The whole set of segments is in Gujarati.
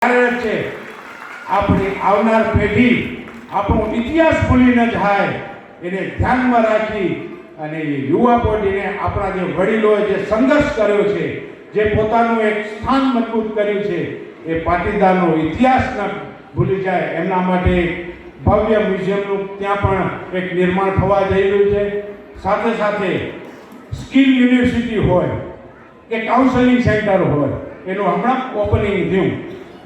છે આપણી આવનાર પેઢી આપણો ઇતિહાસ ભૂલી ન જાય એને ધ્યાનમાં રાખી અને યુવા પેઢીને આપણા જે વડીલોએ જે સંઘર્ષ કર્યો છે, જે પોતાનું એક સ્થાન મજબૂત કર્યું છે, એ પાટીદારનો ઇતિહાસ ન ભૂલી જાય એમના માટે ભવ્ય મ્યુઝિયમનું ત્યાં પણ એક નિર્માણ થવા જઈ રહ્યું છે. સાથે સાથે સ્કિલ યુનિવર્સિટી હોય કે કાઉન્સેલિંગ સેન્ટર હોય એનું હમણાં ઓપનિંગ થયું,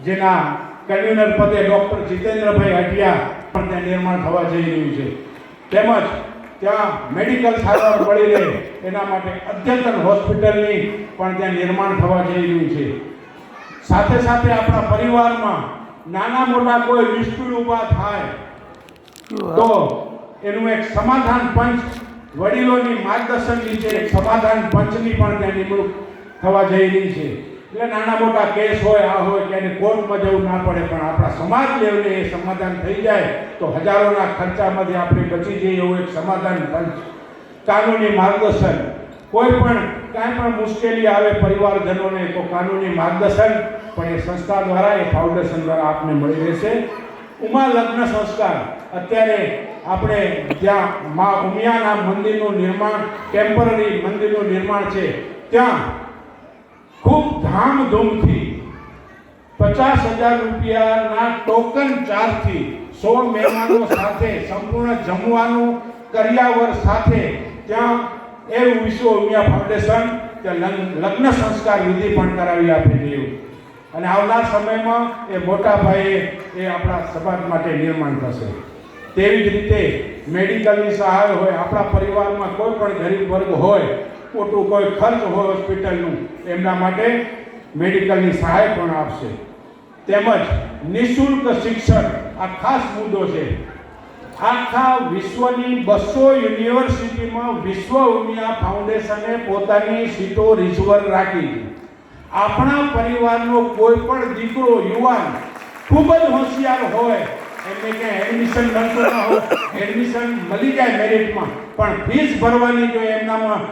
જેના કન્વીનર પદે ડૉક્ટર જીતેન્દ્રભાઈ હટિયા પણ ત્યાં નિર્માણ થવા જઈ રહ્યું છે. તેમજ ત્યાં મેડિકલ સારવાર મળી રહે એના માટે અદ્યતન હોસ્પિટલની પણ ત્યાં નિર્માણ થવા જઈ રહ્યું છે. સાથે સાથે આપણા પરિવારમાં નાના મોટા કોઈ ડિસ્પ્યુટ ઊભા થાય તો એનું એક સમાધાન પંચ, વડીલોની માર્ગદર્શન નીચે એક સમાધાન પંચની પણ ત્યાં નિમણૂક થવા જઈ રહી છે. એટલે નાના મોટા કેસ હોય, આ હોય કે એને કોર્ટમાં જવું ના પડે, પણ આપણા સમાજ લેવલે એ સમાધાન થઈ જાય તો હજારોના ખર્ચામાંથી આપણે બચી જઈએ એવું એક સમાધાન પંચ, કાનૂની માર્ગદર્શન, કોઈ પણ કાંઈ પણ મુશ્કેલી આવે પરિવારજનોને તો કાનૂની માર્ગદર્શન પણ એ સંસ્થા દ્વારા, એ ફાઉન્ડેશન દ્વારા આપને મળી રહેશે. ઉમા લગ્ન સંસ્કાર, અત્યારે આપણે જ્યાં મા ઉમિયાના મંદિરનું નિર્માણ, ટેમ્પરરી મંદિરનું નિર્માણ છે, ત્યાં ખૂબ ધામધૂમથી 50,000 રૂપિયાના ટોકન ચાર્જથી 100 મહેમાનો સાથે સંપૂર્ણ જમવાનું કર્યાવર સાથે ત્યાં એ વિશ્વ ઉમિયા ફાઉન્ડેશન ત્યાં લગ્ન સંસ્કાર વિધિ પણ કરાવી આપી રહ્યું. અને આવનાર સમયમાં એ મોટા પાયે એ આપણા સમાજ માટે નિર્માણ થશે. તેવી જ રીતે મેડિકલની સહાય હોય, આપણા પરિવારમાં કોઈ પણ ગરીબ વર્ગ હોય, મોટું કોઈ ખર્ચ હોય હોસ્પિટલનું, એમના માટે મેડિકલની સહાય પણ આપશે. તેમજ નિઃશુલ્ક શિક્ષણ, આ ખાસ મુદ્દો છે. આખા વિશ્વની 200 યુનિવર્સિટીમાં વિશ્વ ઉમિયા ફાઉન્ડેશને પોતાની સીટો રિઝર્વ રાખી છે. આપણા પરિવારનો કોઈ પણ દીકરો, યુવાન ખૂબ જ હોશિયાર હોય, એમને ક્યાંય એડમિશન મળતું ન હોય, એડમિશન મળી જાય મેરિટમાં, પણ ફીસ ભરવાની જો એમનામાં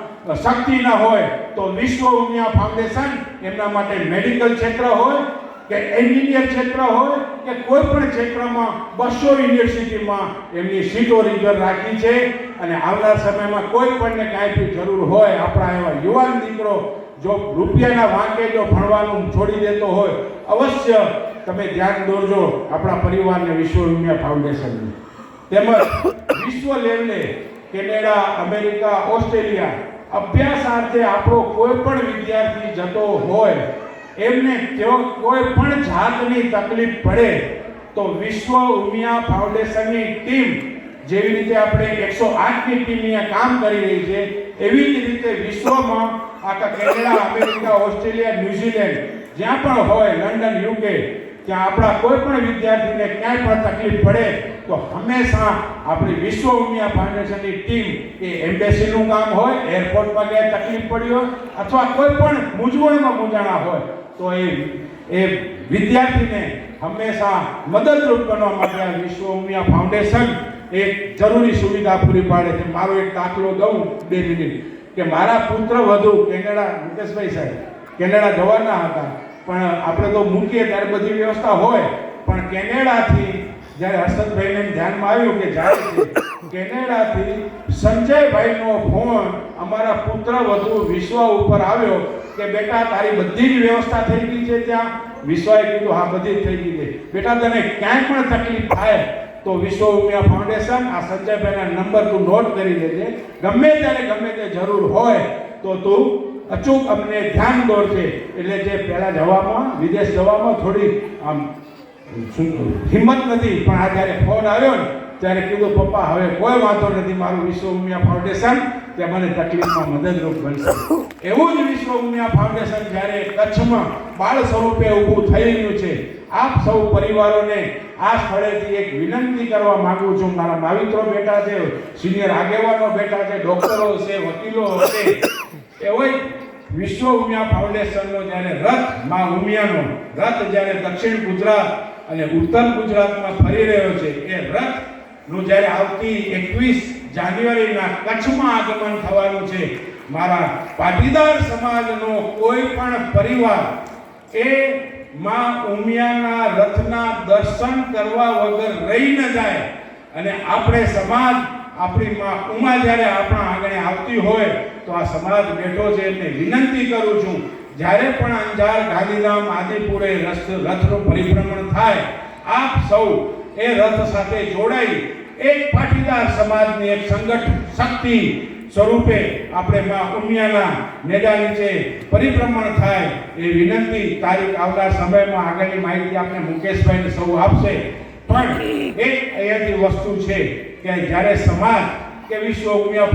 શક્તિ ન હોય તો વિશ્વ ઉમિયા ફાઉન્ડેશન એમના માટે મેડિકલ ક્ષેત્ર હોય કે એન્જિનિયર ક્ષેત્ર હોય કે કોઈ પણ ક્ષેત્રમાં 200 યુનિવર્સિટીમાં એમની સીટો રિઝર્વ રાખી છે. અને આવનાર સમયમાં કોઈ પણને કાંઈ પણ જરૂર હોય, આપણા એવા યુવાન દીકરો જો રૂપિયાના વાંકે જો ભણવાનું છોડી દેતો હોય, અવશ્ય તમે ધ્યાન દોરજો આપણા પરિવારને વિશ્વ ઉમિયા ફાઉન્ડેશનને. તેમજ વિશ્વ લેવલે કેનેડા, અમેરિકા, ઓસ્ટ્રેલિયા અભ્યાસાર્થે આપણો કોઈ પણ વિદ્યાર્થી જતો હોય, એમને જો કોઈ પણ જાતની તકલીફ પડે તો વિશ્વ ઉમિયા ફાઉન્ડેશનની ટીમ, જેવી રીતે આપણે 108ની ટીમ અહીંયા કામ કરી રહી છે, એવી જ રીતે વિશ્વમાં આખા કેનેડા, અમેરિકા, ઓસ્ટ્રેલિયા, ન્યુઝીલેન્ડ જ્યાં પણ હોય, લંડન, યુકે, ત્યાં આપણા કોઈ પણ વિદ્યાર્થીને ક્યાંય પણ તકલીફ પડે તો હંમેશા આપણી વિશ્વ ઉમિયા ફાઉન્ડેશનની ટીમ, એ એમ્બેસીનું કામ હોય, એરપોર્ટમાં ક્યાંય તકલીફ પડી હોય અથવા કોઈ પણ મૂંઝવણમાં મૂંઝાણા હોય તો એ વિદ્યાર્થીને હંમેશા મદદરૂપ બનવા માટે આ વિશ્વ ઉમિયા ફાઉન્ડેશન એક જરૂરી સુવિધા પૂરી પાડે છે. મારો એક દાખલો દઉં 2 મિનિટ, કે મારા પુત્ર વધુ કેનેડા, મુકેશભાઈ સાહેબ કેનેડા જવાના હતા, પણ આપણે તો મૂકીએ ત્યારે બધી વ્યવસ્થા હોય, પણ કેનેડાથી જ્યારે હર્ષદભાઈને ધ્યાનમાં આવ્યું કે જાય છે, કેનેડાથી સંજયભાઈનો ફોન અમારા પુત્ર વધુ વિશ્વ ઉપર આવ્યો કે બેટા તારી બધી જ વ્યવસ્થા થઈ ગઈ છે ત્યાં? વિશ્વાએ કીધું હા બધી જ થઈ ગઈ છે. બેટા તને ક્યાંય પણ તકલીફ થાય તો વિશ્વ ઉમિયા ફાઉન્ડેશન, આ સંજયભાઈના નંબર તું નોટ કરી લેજે, ગમે ત્યારે ગમે તે જરૂર હોય તો તું અચૂક અમને ધ્યાન દોરજે. એટલે જે પહેલાં જવામાં, વિદેશ જવામાં થોડી આમ હિંમત નથી, પણ આ જ્યારે ફોન આવ્યો ને ત્યારે કીધું પપ્પા હવે કોઈ વાંધો નથી, મારું વિશ્વ ઉમિયા ફાઉન્ડેશન તે મને તકલીફમાં મદદરૂપ બનશે. એવું જ વિશ્વ ઉમિયા ફાઉન્ડેશન જ્યારે કચ્છમાં બાળ સ્વરૂપે ઊભું થઈ રહ્યું છે, આપ સૌ પરિવારોને આ સ્થળેથી એક વિનંતી કરવા માંગુ છું. મારા માવિત્રો બેઠા છે, સિનિયર આગેવાનો બેઠા છે, ડોક્ટરો છે, વકીલો છે, એવો વિશ્વ ઉમિયા ફાઉન્ડેશનનો જ્યારે રથ, મા ઉમિયાનો રથ જ્યારે દક્ષિણ ગુજરાત અને ઉત્તર ગુજરાતમાં ફરી રહ્યો છે, એ રથનું જ્યારે આવતી 21 જાન્યુઆરીના કચ્છમાં આગમન થવાનું છે, મારા પાટીદાર સમાજનો કોઈ પણ પરિવાર એ માં ઉમિયાના રથના દર્શન કરવા વગર રહી ન જાય અને આપણે સમાજ આપણી માં ઉમા જ્યારે આપણા આંગણે આવતી હોય તો આ સમાજ બેઠો છે એમને વિનંતી કરું છું, જ્યારે પણ અંજાર, ગાંધીધામ, આદિપુરે રથનું પરિભ્રમણ થાય, આપ સૌ એ રથ સાથે જોડાઈ એક પાટીદાર સમાજની એક સંગઠન શક્તિ સ્વરૂપે આપણે માં ઉમિયાના નેજા નીચે પરિભ્રમણ થાય એ વિનંતી તારીખ આવનાર સમયમાં આગળની માહિતી આપને મુકેશભાઈને સૌ આપશે. પણ એક અહીંયાથી વસ્તુ છે કે જ્યારે સમાજ કે વિશ્વ ઉમિયા